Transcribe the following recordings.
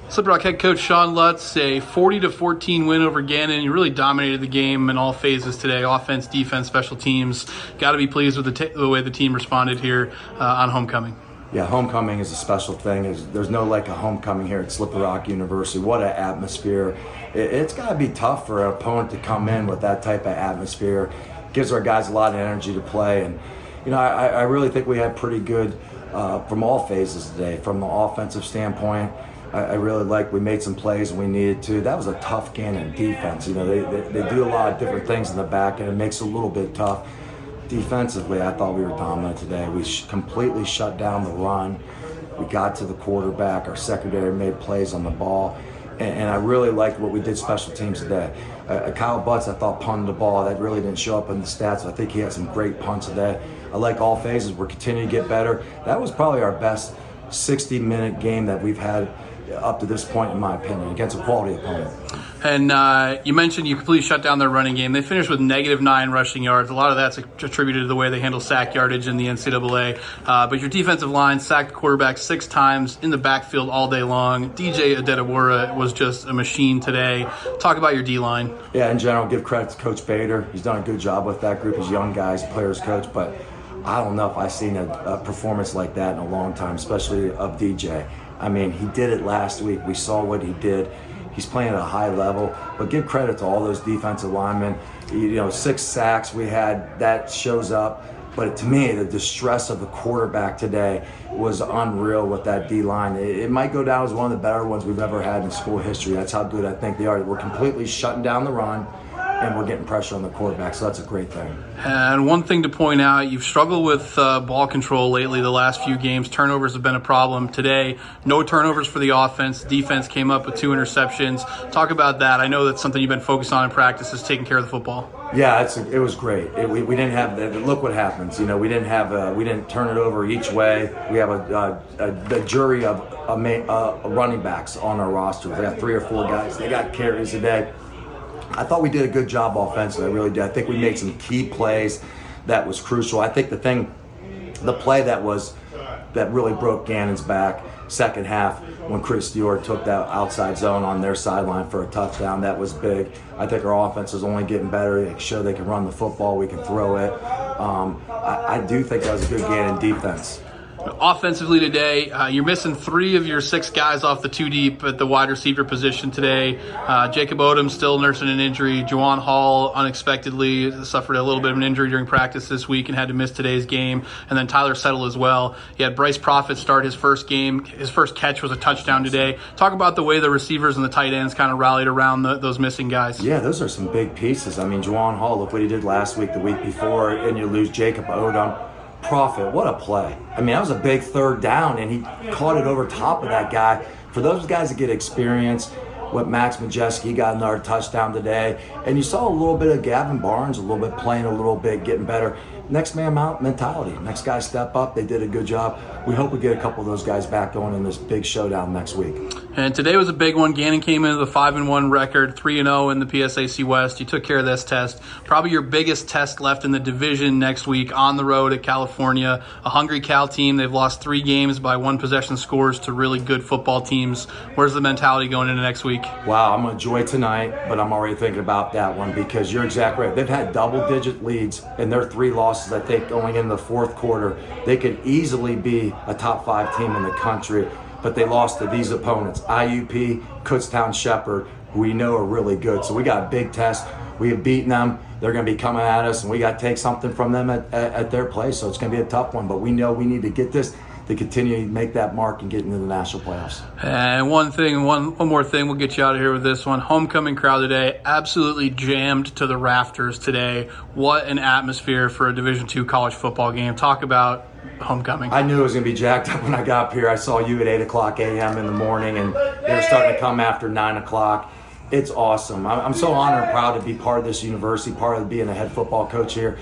Slippery Rock head coach Shawn Lutz, a 40-14 win over Gannon. You really dominated the game in all phases today, offense, defense, special teams. Got to be pleased with the way the team responded here on homecoming. Yeah, homecoming is a special thing. There's no like a homecoming here at Slippery Rock University. What an atmosphere. It's got to be tough for an opponent to come in with that type of atmosphere. Gives our guys a lot of energy to play. And, I really think we had pretty good from all phases today. From the offensive standpoint, I really like we made some plays when we needed to. That was a tough Gannon defense. They do a lot of different things in the back, and it makes it a little bit tough. Defensively, I thought we were dominant today. We completely shut down the run. We got to the quarterback. Our secondary made plays on the ball. And I really liked what we did special teams today. Kyle Butts, I thought, punted the ball. That really didn't show up in the stats. I think he had some great punts today. I like all phases. We're continuing to get better. That was probably our best 60-minute game that we've had up to this point, in my opinion, against a quality opponent. And you mentioned you completely shut down their running game. They finished with -9 rushing yards. A lot of that's attributed to the way they handle sack yardage in the NCAA. But your defensive line sacked the quarterback 6 times in the backfield all day long. DJ Adedewura was just a machine today. Talk about your D-line. Yeah, in general, give credit to Coach Bader. He's done a good job with that group as young guys, players coach. But I don't know if I've seen a performance like that in a long time, especially of DJ. I mean, he did it last week. We saw what he did. He's playing at a high level, but give credit to all those defensive linemen. 6 sacks we had, that shows up. But to me, the distress of the quarterback today was unreal with that D-line. It might go down as one of the better ones we've ever had in school history. That's how good I think they are. We're completely shutting down the run, and we're getting pressure on the quarterback, so that's a great thing. And one thing to point out, you've struggled with ball control lately the last few games. Turnovers have been a problem. Today, no turnovers for the offense. Defense came up with 2 interceptions. Talk about that. I know that's something you've been focused on in practice, is taking care of the football. Yeah, it was great. We didn't have look what happens. We didn't turn it over each way. We have a jury of running backs on our roster. We have 3 or 4 guys. They got carries today. I thought we did a good job offensively. I really did. I think we made some key plays that was crucial. I think the play that really broke Gannon's back, second half, when Chris Stewart took that outside zone on their sideline for a touchdown, that was big. I think our offense is only getting better. They show they can run the football, we can throw it. I do think that was a good Gannon defense. Offensively today, you're missing 3 of your 6 guys off the 2 deep at the wide receiver position today. Jacob Odom still nursing an injury. Juwan Hall unexpectedly suffered a little bit of an injury during practice this week and had to miss today's game. And then Tyler Settle as well. You had Bryce Profit start his first game. His first catch was a touchdown today. Talk about the way the receivers and the tight ends kind of rallied around those missing guys. Yeah, those are some big pieces. I mean, Juwan Hall, look what he did last week, the week before, and you lose Jacob Odom. Profit, what a play. I mean, that was a big 3rd down, and he caught it over top of that guy. For those guys that get experience, with Max Majeski got another touchdown today, and you saw a little bit of Gavin Barnes, a little bit playing a little bit, getting better. Next man out mentality. Next guy step up. They did a good job. We hope we get a couple of those guys back going in this big showdown next week. And today was a big one. Gannon came into the 5-1 record, 3-0 in the PSAC West. You took care of this test. Probably your biggest test left in the division next week on the road at California. A hungry Cal team. They've lost 3 games by 1-possession scores to really good football teams. Where's the mentality going into next week? Wow, I'm going to enjoy tonight, but I'm already thinking about that one because you're exactly right. They've had double-digit leads in their 3 losses. I think going in the 4th quarter, they could easily be a top 5 team in the country, but they lost to these opponents, IUP, Kutztown Shepherd, who we know are really good. So we got a big test. We have beaten them. They're going to be coming at us, and we got to take something from them at their place. So it's going to be a tough one, but we know we need to get this to continue to make that mark and get into the national playoffs. And one more thing, we'll get you out of here with this one. Homecoming crowd today, absolutely jammed to the rafters today. What an atmosphere for a Division II college football game. Talk about homecoming. I knew it was going to be jacked up when I got up here. I saw you at 8 o'clock a.m. in the morning, and they were starting to come after 9 o'clock. It's awesome. I'm so honored and proud to be part of this university, part of being a head football coach here.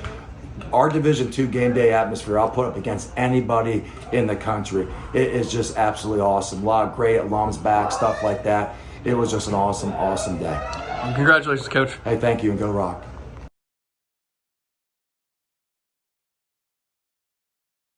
Our Division II game day atmosphere, I'll put up against anybody in the country. It is just absolutely awesome. A lot of great alums back, stuff like that. It was just an awesome, awesome day. Congratulations, Coach. Hey, thank you, and go Rock.